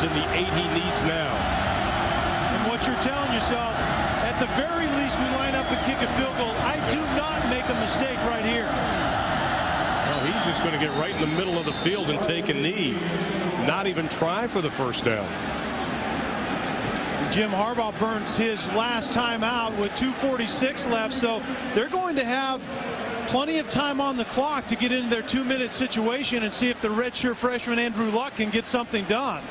in the 8 he needs now. And what you're telling yourself, at the very least, we line up and kick a field goal. I do not make a mistake right here. Well, he's just going to get right in the middle of the field and take a knee. Not even try for the first down. Jim Harbaugh burns his last time out with 2:46 left, so they're going to have plenty of time on the clock to get into their 2-minute situation and see if the redshirt freshman Andrew Luck can get something done.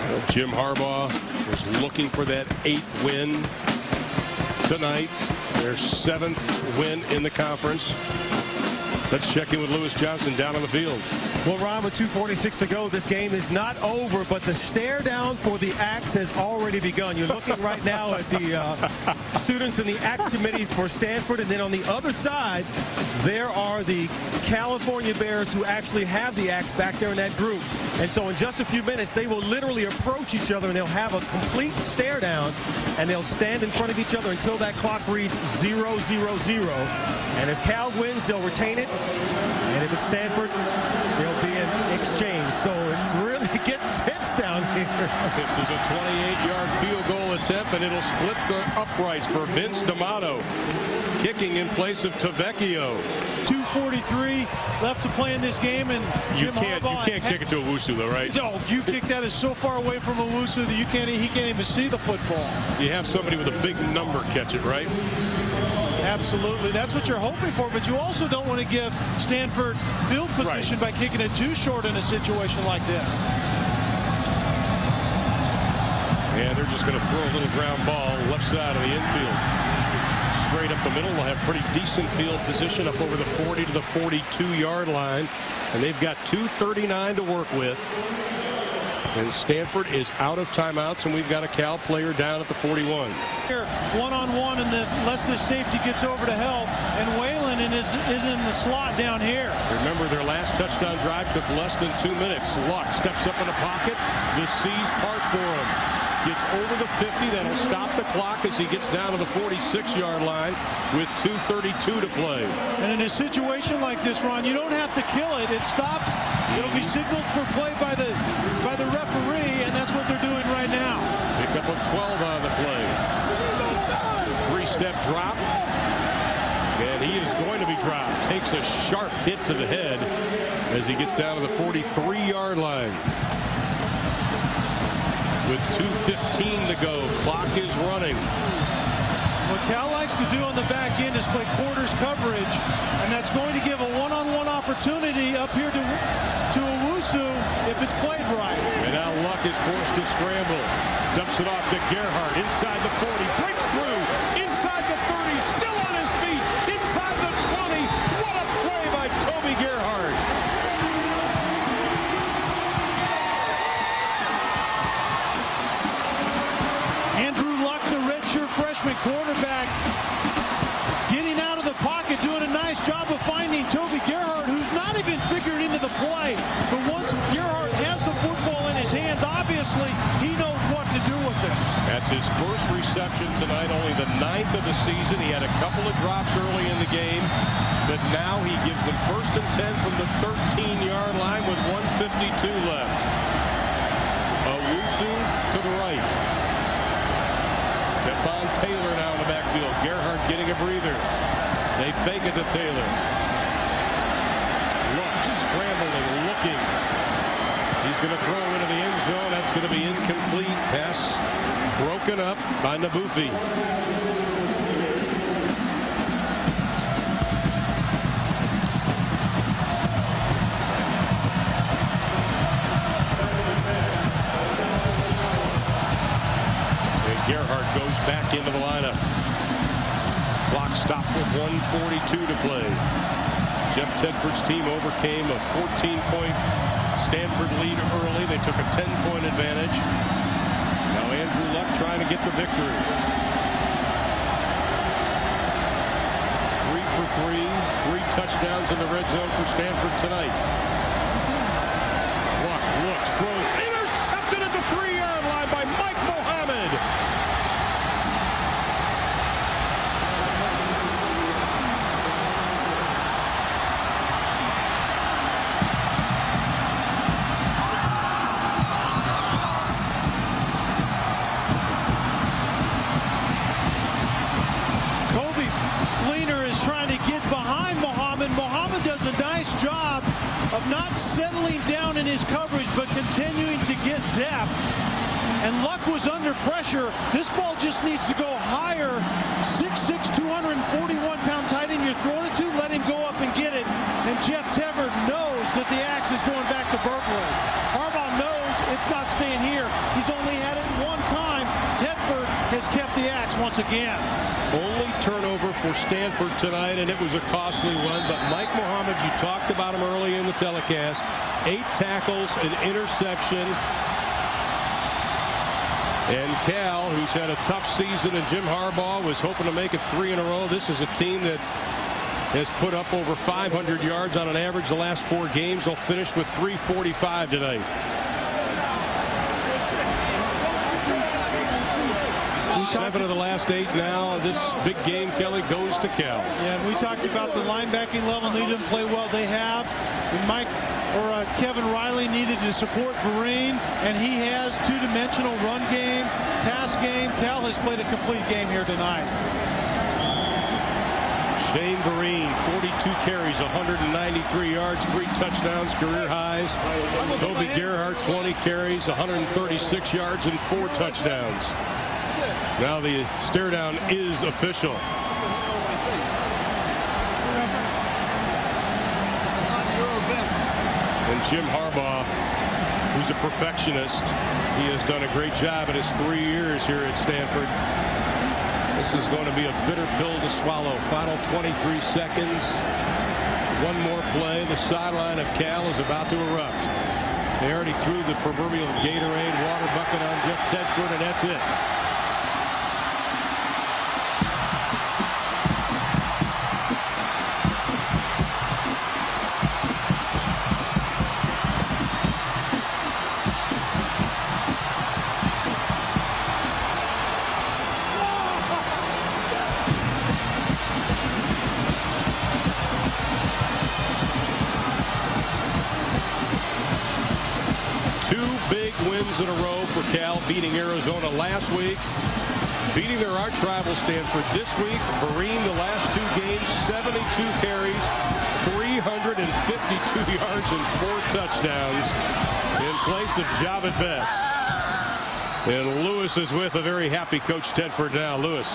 Well, Jim Harbaugh is looking for that 8th win tonight, their 7th win in the conference. Let's check in with Lewis Johnson down on the field. Well, Ron, with 2:46 to go, this game is not over, but the stare down for the Axe has already begun. You're looking right now at the students in the Axe committee for Stanford, and then on the other side, there are the California Bears who actually have the Axe back there in that group. And so in just a few minutes, they will literally approach each other, and they'll have a complete stare down, and they'll stand in front of each other until that clock reads 0-0-0. And if Cal wins, they'll retain it. And if it's Stanford, there'll be an exchange. So it's really getting tense down here. This is a 28-yard field goal attempt, and it'll split the uprights for Vince D'Amato, kicking in place of Tavecchio. 2:43 left to play in this game, and You can't kick it to Owusu, though, right? No, you kick that is so far away from Owusu that he can't even see the football. You have somebody with a big number catch it, right? Absolutely. That's what you're hoping for, but you also don't want to give Stanford field position by kicking it too short in a situation like this. And they're just going to throw a little ground ball left side of the infield. Straight up the middle. They'll have pretty decent field position up over the 40 to the 42-yard line. And they've got 2:39 to work with. And Stanford is out of timeouts, and we've got a Cal player down at the 41. Here, one-on-one, and unless the safety gets over to help, and Whalen is in the slot down here. Remember, their last touchdown drive took less than 2 minutes. Luck steps up in the pocket. The C's part for him. Gets over the 50. That'll stop the clock as he gets down to the 46-yard line with 2:32 to play. And in a situation like this, Ron, you don't have to kill it. It stops. It'll be signaled for play by the referee, and that's what they're doing right now. Pick up of 12 on the play. 3-step drop. And he is going to be dropped. Takes a sharp hit to the head as he gets down to the 43-yard line. With 2:15 to go, clock is running. What Cal likes to do on the back end is play quarters coverage, and that's going to give a one-on-one opportunity up here to Owusu if it's played right. And now Luck is forced to scramble. Dumps it off to Gerhardt inside the 40, breaks through inside the 30, still on his feet inside the 20. What a play by Toby Gerhardt. Andrew Luck, the redshirt freshman quarterback, getting out of the pocket, doing a nice job of finding Toby Gerhardt, who's not even figured into the play. But once Gerhardt has the football in his hands, obviously he knows what to do with it. That's his first reception tonight, only the 9th of the season. He had a couple of drops early in the game, but now he gives them 1st and 10 from the 13-yard line with 1:52 left. Owusu to the right. Stephon Taylor now in the backfield. Gerhardt getting a breather. They fake it to Taylor. Luck scrambling, looking. He's going to throw into the end zone. That's going to be incomplete. Pass broken up by Nabufi. Gerhardt goes back into the lineup. Clock stopped with 1:42 to play. Jeff Tedford's team overcame a 14-point Stanford lead early. They took a 10-point advantage. Now Andrew Luck trying to get the victory. 3 for 3. 3 touchdowns in the red zone for Stanford tonight. Luck looks, throws, intercepted at the 3-yard line by Mike Mohammed. settling down in his coverage, but continuing to get depth. And Luck was under pressure. This ball just needs to go higher. 6'6", 241-pound tight end you're throwing it to, let him go up and get it. And Jeff Tedford knows that the axe is going back to Berkeley. Harbaugh knows it's not staying here. He's only had it one time. Tedford has kept the axe once again. Only turnover for Stanford tonight, and it was a costly one. But Mike Muhammad, you talked about him early in the telecast. 8 tackles, an interception. And Cal, who's had a tough season, and Jim Harbaugh was hoping to make it 3 in a row. This is a team that has put up over 500 yards on an average the last 4 games. They'll finish with 345 tonight. 7 of the last 8 now. This big game, Kelly, goes to Cal. Yeah, and we talked about the linebacking level needed to play well. They have. Kevin Riley needed to support Vereen, and he has two-dimensional run game, pass game. Cal has played a complete game here tonight. Shane Vereen, 42 carries, 193 yards, 3 touchdowns, career highs. Toby Gerhart, 20 carries, 136 yards, and 4 touchdowns. Now the stare down is official. And Jim Harbaugh, who's a perfectionist, he has done a great job in his 3 years here at Stanford. This is going to be a bitter pill to swallow. Final 23 seconds. One more play. The sideline of Cal is about to erupt. They already threw the proverbial Gatorade water bucket on Jeff Tedford, and that's it. In a row for Cal, beating Arizona last week, beating their arch rival Stanford this week. Vereen the last 2 games, 72 carries, 352 yards, and 4 touchdowns in place of Javid Best. And Lewis is with a very happy Coach Tedford now. Lewis.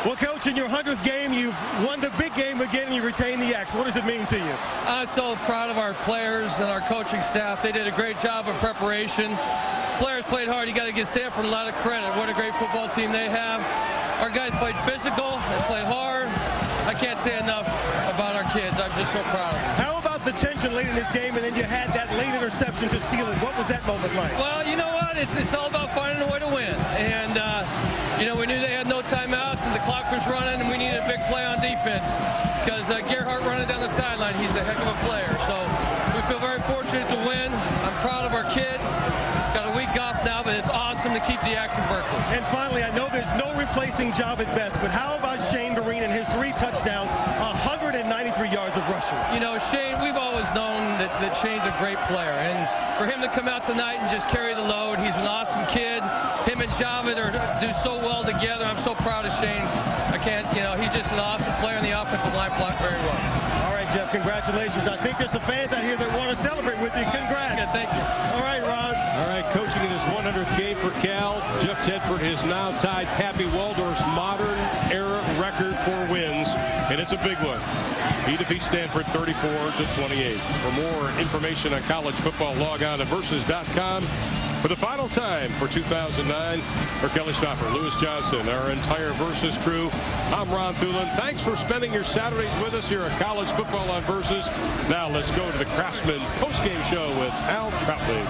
Well, Coach, in your 100th game, you've won the big game again, and you retained the X. What does it mean to you? I'm so proud of our players and our coaching staff. They did a great job of preparation. Players played hard. You got to give Stanford a lot of credit. What a great football team they have. Our guys played physical. They played hard. I can't say enough about our kids. I'm just so proud of them. How about the tension late in this game, and then you had that late interception to seal it? What was that moment like? Well, you know what? It's all about finding a way to win. And, we knew they had no timeouts, and the clock was running, and we needed a big play on defense. Because Gerhart running down the sideline, he's a heck of a player. So we feel very fortunate to win. I'm proud of our kids. Got a week off now, but it's awesome to keep the axe in Berkeley. And finally, I know there's no replacing Javid Best, but how about Shane Vereen and his 3 touchdowns, 193 yards of rushing? You know, Shane, we've always known that Shane's a great player. And for him to come out tonight and just carry the load, he's an awesome kid. Him and Javid do so well together. I'm so proud of Shane. He's just an awesome player in the offensive line, blocked very well. All right, Jeff, congratulations. I think there's some fans out here that want to celebrate with you. Congrats. Yeah, thank you. All right, Ron. All right, coaching in his 100th game for Cal, Jeff Tedford has now tied Pappy Waldorf's modern-era record for wins, and it's a big one. He defeats Stanford 34-28. For more information on college football, log on to Versus.com. For the final time for 2009, for Kelly Stoffer, Lewis Johnson, our entire Versus crew, I'm Ron Thulin. Thanks for spending your Saturdays with us here at College Football on Versus. Now let's go to the Craftsman postgame show with Al Troutman.